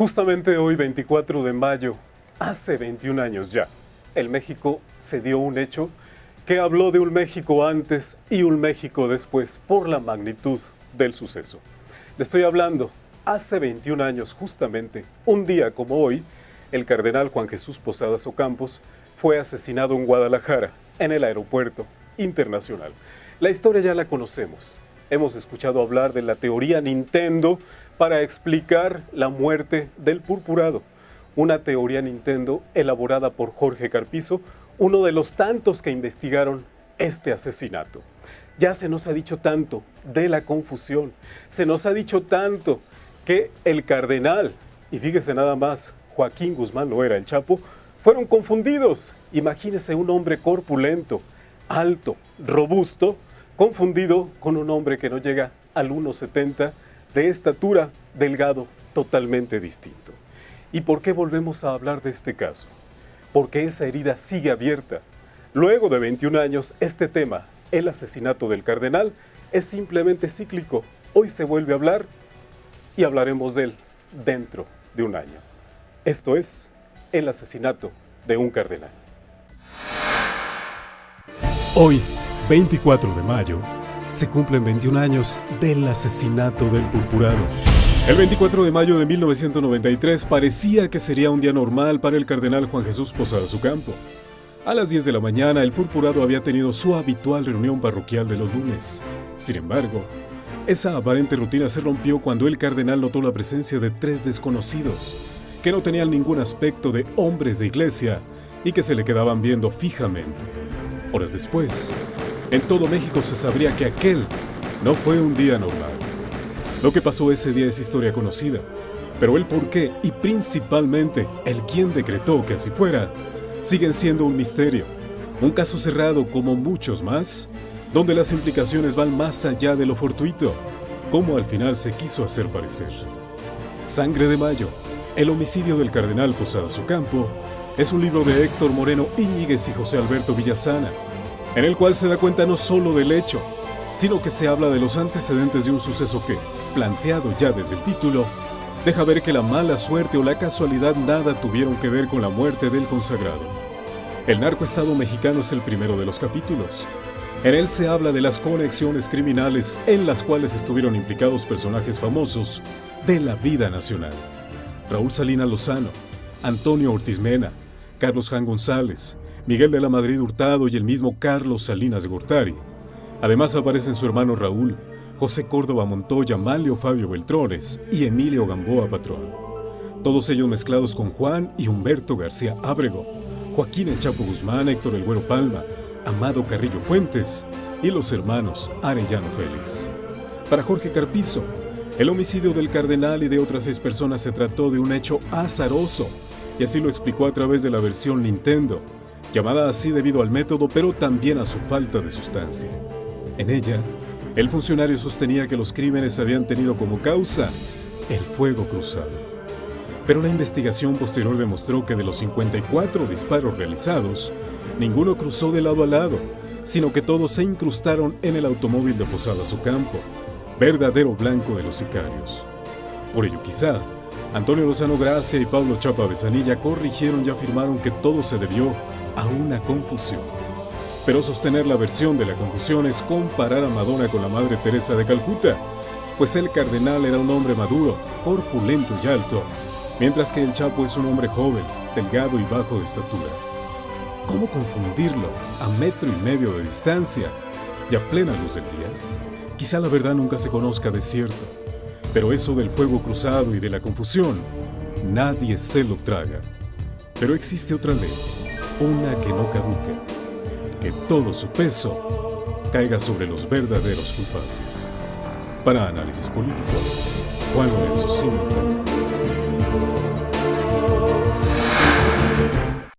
Justamente hoy, 24 de mayo, hace 21 años ya, en México se dio un hecho que habló de un México antes y un México después por la magnitud del suceso. Le estoy hablando, hace 21 años justamente, un día como hoy, el cardenal Juan Jesús Posadas Ocampos fue asesinado en Guadalajara, en el aeropuerto internacional. La historia ya la conocemos. Hemos escuchado hablar de la teoría Nintendo para explicar la muerte del purpurado. Una teoría Nintendo elaborada por Jorge Carpizo, uno de los tantos que investigaron este asesinato. Ya se nos ha dicho tanto de la confusión, se nos ha dicho tanto que el cardenal, y fíjese nada más, Joaquín Guzmán Loera, el Chapo, fueron confundidos. Imagínese un hombre corpulento, alto, robusto, confundido con un hombre que no llega al 1,70 de estatura, delgado, totalmente distinto. ¿Y por qué volvemos a hablar de este caso? Porque esa herida sigue abierta. Luego de 21 años, este tema, el asesinato del cardenal, es simplemente cíclico. Hoy se vuelve a hablar y hablaremos de él dentro de un año. Esto es el asesinato de un cardenal. Hoy, 24 de mayo, se cumplen 21 años del asesinato del purpurado. El 24 de mayo de 1993 parecía que sería un día normal para el cardenal Juan Jesús Posadas Ocampo. A las 10 de la mañana, el purpurado había tenido su habitual reunión parroquial de los lunes. Sin embargo, esa aparente rutina se rompió cuando el cardenal notó la presencia de 3 desconocidos, que no tenían ningún aspecto de hombres de iglesia y que se le quedaban viendo fijamente. Horas después, en todo México se sabría que aquel no fue un día normal. Lo que pasó ese día es historia conocida, pero el por qué y principalmente el quién decretó que así fuera, siguen siendo un misterio. Un caso cerrado como muchos más, donde las implicaciones van más allá de lo fortuito, como al final se quiso hacer parecer. Sangre de Mayo, el homicidio del cardenal Posadas Ocampo, es un libro de Héctor Moreno Íñiguez y José Alberto Villasana, en el cual se da cuenta no solo del hecho, sino que se habla de los antecedentes de un suceso que, planteado ya desde el título, deja ver que la mala suerte o la casualidad nada tuvieron que ver con la muerte del consagrado. El narcoestado mexicano es el primero de los capítulos. En él se habla de las conexiones criminales en las cuales estuvieron implicados personajes famosos de la vida nacional. Raúl Salinas Lozano, Antonio Ortiz Mena, Carlos Jan González, Miguel de la Madrid Hurtado y el mismo Carlos Salinas de Gortari. Además aparecen su hermano Raúl, José Córdoba Montoya, Manlio Fabio Beltrones y Emilio Gamboa Patrón. Todos ellos mezclados con Juan y Humberto García Ábrego, Joaquín el Chapo Guzmán, Héctor el Güero Palma, Amado Carrillo Fuentes y los hermanos Arellano Félix. Para Jorge Carpizo, el homicidio del cardenal y de otras 6 personas se trató de un hecho azaroso, y así lo explicó a través de la versión Nintendo, llamada así debido al método pero también a su falta de sustancia. En ella, el funcionario sostenía que los crímenes habían tenido como causa el fuego cruzado. Pero la investigación posterior demostró que de los 54 disparos realizados, ninguno cruzó de lado a lado, sino que todos se incrustaron en el automóvil de Posadas Ocampo, verdadero blanco de los sicarios. Por ello, quizá, Antonio Lozano Gracia y Pablo Chapa Besanilla corrigieron y afirmaron que todo se debió a una confusión. Pero sostener la versión de la confusión es comparar a Madonna con la Madre Teresa de Calcuta, pues el cardenal era un hombre maduro, corpulento y alto, mientras que el Chapo es un hombre joven, delgado y bajo de estatura. ¿Cómo confundirlo a 1,5 metros de distancia y a plena luz del día? Quizá la verdad nunca se conozca de cierto, pero eso del fuego cruzado y de la confusión, nadie se lo traga. Pero existe otra ley, una que no caduca, que todo su peso caiga sobre los verdaderos culpables. Para Análisis Político, Juan Lorenzo Sinitra.